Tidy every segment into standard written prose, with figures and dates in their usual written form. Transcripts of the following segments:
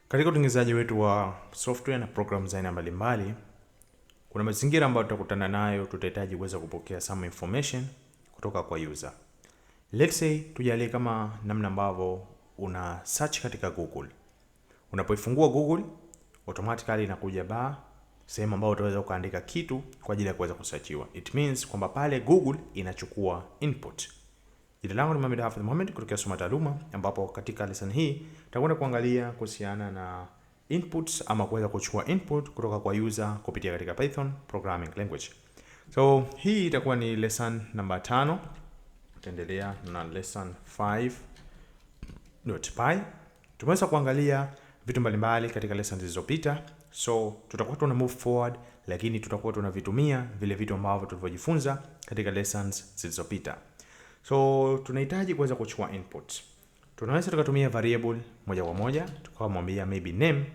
Katika utengenezaji wetu wa software na program za aina mbalimbali, kuna mazingira ambayo tutakutana nayo, tutahitaji kuweza kupokea some information kutoka kwa user. Let's say tujalie kama namna ambavyo una search katika Google. Unapoifungua Google, automatically inakuja bar sehemu ambayo utaweza kuandika kitu kwa ajili ya kuweza kusearchiwa. It means kwamba pale Google inachukua input. Jina langu ni Mohamed Hafidh Mohamed kutoka Soma Taaluma, ambapo katika lesson hii tutakwenda kuangalia kuhusiana na inputs ama kuweza kuchukua input kutoka kwa user kupitia katika Python programming language. So hii itakuwa ni lesson number 5. Tutaendelea na lesson 5.py. Tumeweza kuangalia vitu mbalimbali katika lesson zilizopita. So tutakuwa tuna move forward, lakini tutakuwa tunavitumia vile vitu ambavyo tulivyojifunza katika lessons zilizopita. So tunahitaji kuweza kuchukua input. Tunaweza tukatumia variable moja kwa moja, tukamwambia maybe name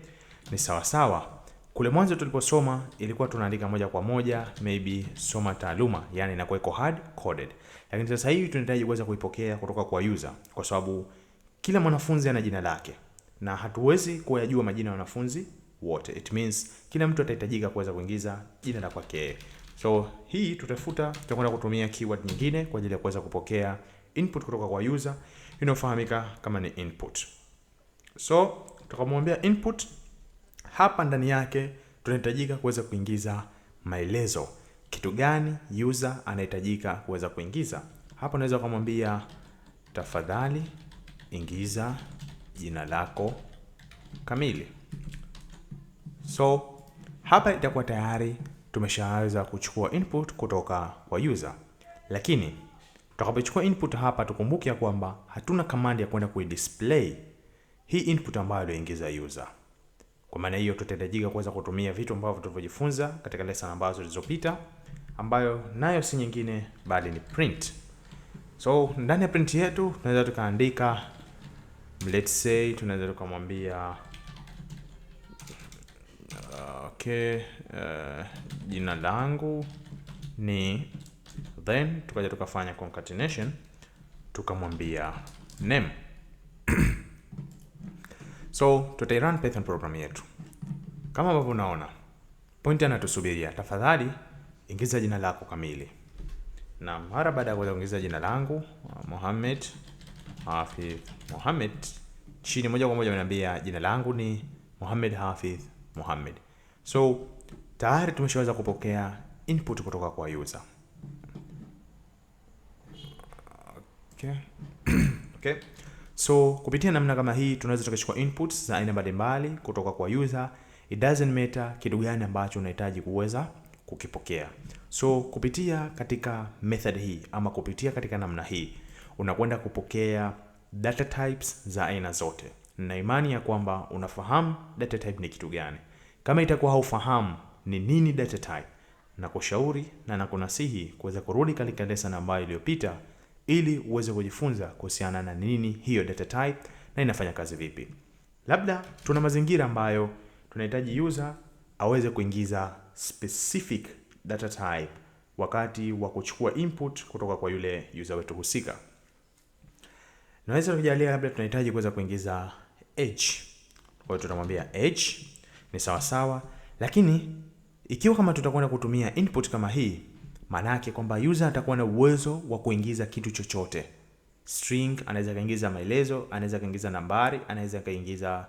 ni sawa. Kule mwanzo tuliposoma ilikuwa tunaandika moja kwa moja maybe Soma Taaluma, yani inakuwa iko hard coded. Lakini sasa hivi tunahitaji kuweza kuipokea kutoka kwa user, kwa sababu kila mwanafunzi ana jina lake na hatuwezi kuyajua majina ya wanafunzi wote. It means kila mtu atahitajika kuweza kuingiza jina la kwake. So hii tutakwenda kutumia keyword nyingine kwa ajili ya kuweza kupokea input kutoka kwa user inayofahamika kama ni input. So tukamwambia input, hapa ndani yake tunahitajika kuweza kuingiza maelezo. Kitu gani user anahitajika kuweza kuingiza? Hapa unaweza kumwambia tafadhali ingiza jina lako kamili. So hapa itakuwa tayari tumeshaweza kuchukua input kutoka kwa user. Lakini tutakapochukua input hapa tukumbuke ya kwamba hatuna command ya kwenda kuidisplay hii input ambayo aliingiza user. Kwa maana hiyo tutahitajika kuweza kutumia vitu ambavyo tulivyojifunza katika lesson ambazo zilizopita, ambayo nayo si nyingine bali ni print. So ndani ya print yetu tunaweza tukaandika, let's say tunaweza tukamwambia jina langu ni, then tukaja tukafanya concatenation tukamwambia name. So tutairun Python program yetu kama ambavyo unaona pointer anatusubiria, tafadhali ingiza jina lako kamili. Na mara baada ya kuingiza jina langu Mohamed Hafidh Mohamed, chini moja kwa moja ananiambia jina langu ni Mohamed Hafidh Mohamed. So tayari tumeshaweza kupokea input kutoka kwa user. Okay. So kupitia namna kama hii tunaweza tukachukua inputs za aina mbalimbali kutoka kwa user. It doesn't matter kitu gani ambacho unahitaji kuweza kukipokea. So kupitia katika method hii ama kupitia katika namna hii unakwenda kupokea data types za aina zote. Na imani ya kwamba unafahamu data type ni kitu gani. Kama itakuwa haufahamu ni nini data type, na kushauri na nakunasihi kuweza kurudi katika lesson ambayo iliyopita ili uweze kujifunza kuhusiana na nini hiyo data type na inafanya kazi vipi. Labda tuna mazingira ambayo tunahitaji user aweze kuingiza specific data type wakati wa kuchukua input kutoka kwa yule user wetu husika. Naweza kujalia labda tunahitaji kuweza kuingiza age. Kwa hiyo tutamwambia age ni sawa, lakini ikiwa kama tutakwenda kutumia input kama hii, maana yake kwamba user atakuwa na uwezo wa kuingiza kitu chochote. String, anaweza kaingiza maelezo, anaweza kaingiza nambari, anaweza kaingiza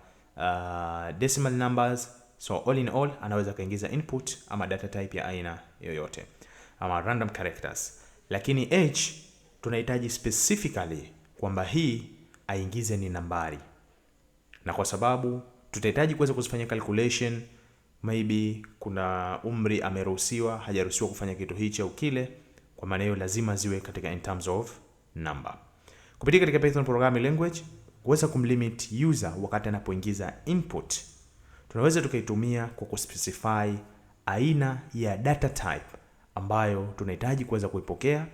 decimal numbers. So all in all anaweza kaingiza input ama data type ya aina yoyote ama random characters. Lakini age tunahitaji specifically kwamba hii aingize ni nambari. Na kwa sababu tutahitaji kuweza kufanya calculation, maybe kuna umri ameruhusiwa, hajaruhusiwa kufanya kitu hichi au kile, kwa maana hiyo lazima ziwe katika in terms of number. Kupitia katika Python programming language kuweza kumlimit user wakati anapoingiza input, tunaweza tukaitumia kwa kuspecify aina ya data type ambayo tunahitaji kuweza kuipokea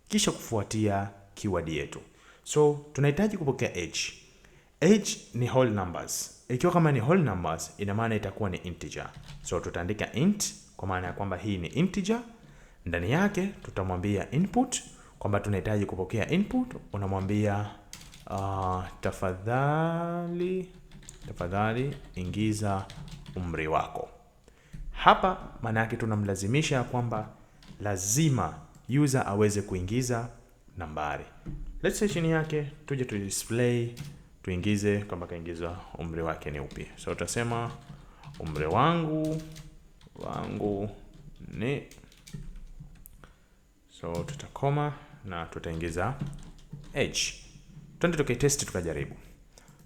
kisha kufuatia keyword yetu. So tunahitaji kupokea age. Age ni whole numbers. Ikiwa kama ni whole numbers, ina maana itakuwa ni integer. So tutaandika int kwa maana ya kwamba hii ni integer. Ndani yake tutamwambia input kwamba tunahitaji kupokea input. Unamwambia tafadhali tafadhali ingiza umri wako. Hapa maana yake tunamlazimisha kwamba lazima user aweze kuingiza nambari. Let's say chini yake tuje tu display tuingize kwamba kaingiza umri wake ni upi. So utasema umri wangu ni, so tutakoma na tutaingiza age. Twende tukitest tukajaribu.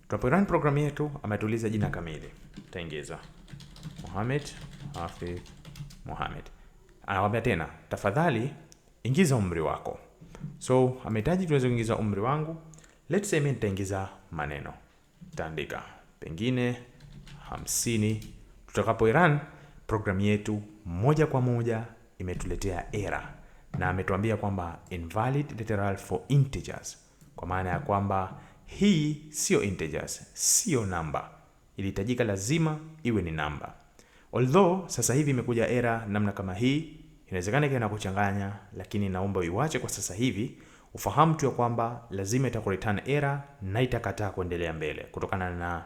Tunapo run program yetu ametuuliza jina kamili. Tutaingiza Mohamed Hafidh Mohamed. Anawaambia tena tafadhali ingiza umri wako. So amehitaji tuweze kuingiza umri wangu. Let's say mimi nitaingiza maneno. Nitaandika pengine 50. Tutakapo run program yetu moja kwa moja imetuletea error na ametuambia kwamba invalid literal for integers, kwa maana ya kwamba hii sio integers, sio number. Ilihitajika lazima iwe ni number. Although sasa hivi imekuja error namna kama hii, inawezekana ikawa kuchanganya, lakini naomba uiache kwa sasa hivi. Ufahamu tu ya kwamba lazima itakureturn error na itakataa kuendelea mbele kutokana na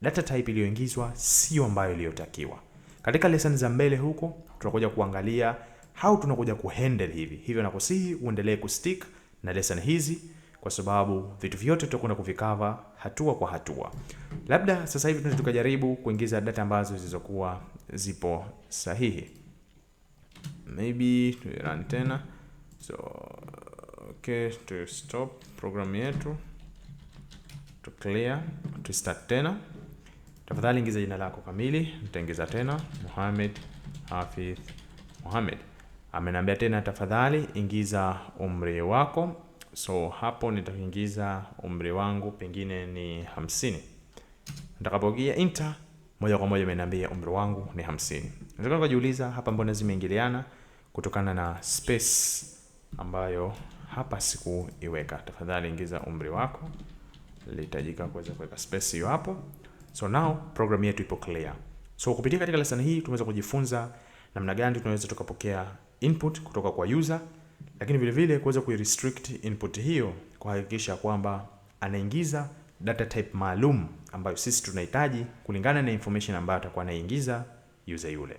data type iliyoingizwa sio ambayo iliyotakiwa. Katika lesson za mbele huko tutakuja kuangalia how tunakuja kuhandle hivi. Hivyo nakusihi uendelee kustick na lesson hizi kwa sababu vitu vyote tutakwenda kuvikava hatua kwa hatua. Labda sasa hivi tunaweza tukajaribu kuingiza data ambazo zilizokuwa zipo sahihi. Maybe tu run tena. So okay, to stop program yetu, to clear, to start tena. Tafadhali ingiza jina lako kamili. Nitaingiza tena Mohamed Hafidh Mohamed. Ameniambia tena tafadhali ingiza umri wako. So hapo nitaingiza umri wangu pengine ni 50. Nitakapogia enter, moja kwa moja imeniambia umri wangu ni 50. Nataka kujiuliza hapa mbona zimeingiliana, kutokana na space ambayo hapa sikuiweka. Tafadhali ingiza umri wako. Lihitajika kuweza kuweka space hiyo hapo. So now program yetu ipo clear. So kupitia katika lesson hii tumeweza kujifunza namna gani tunaweza tukapokea input kutoka kwa user, lakini vile vile kuweza kurestrict input hiyo kuhakikisha kwamba anaingiza data type maalum ambayo sisi tunahitaji kulingana na information ambayo atakuwa anaingiza user yule.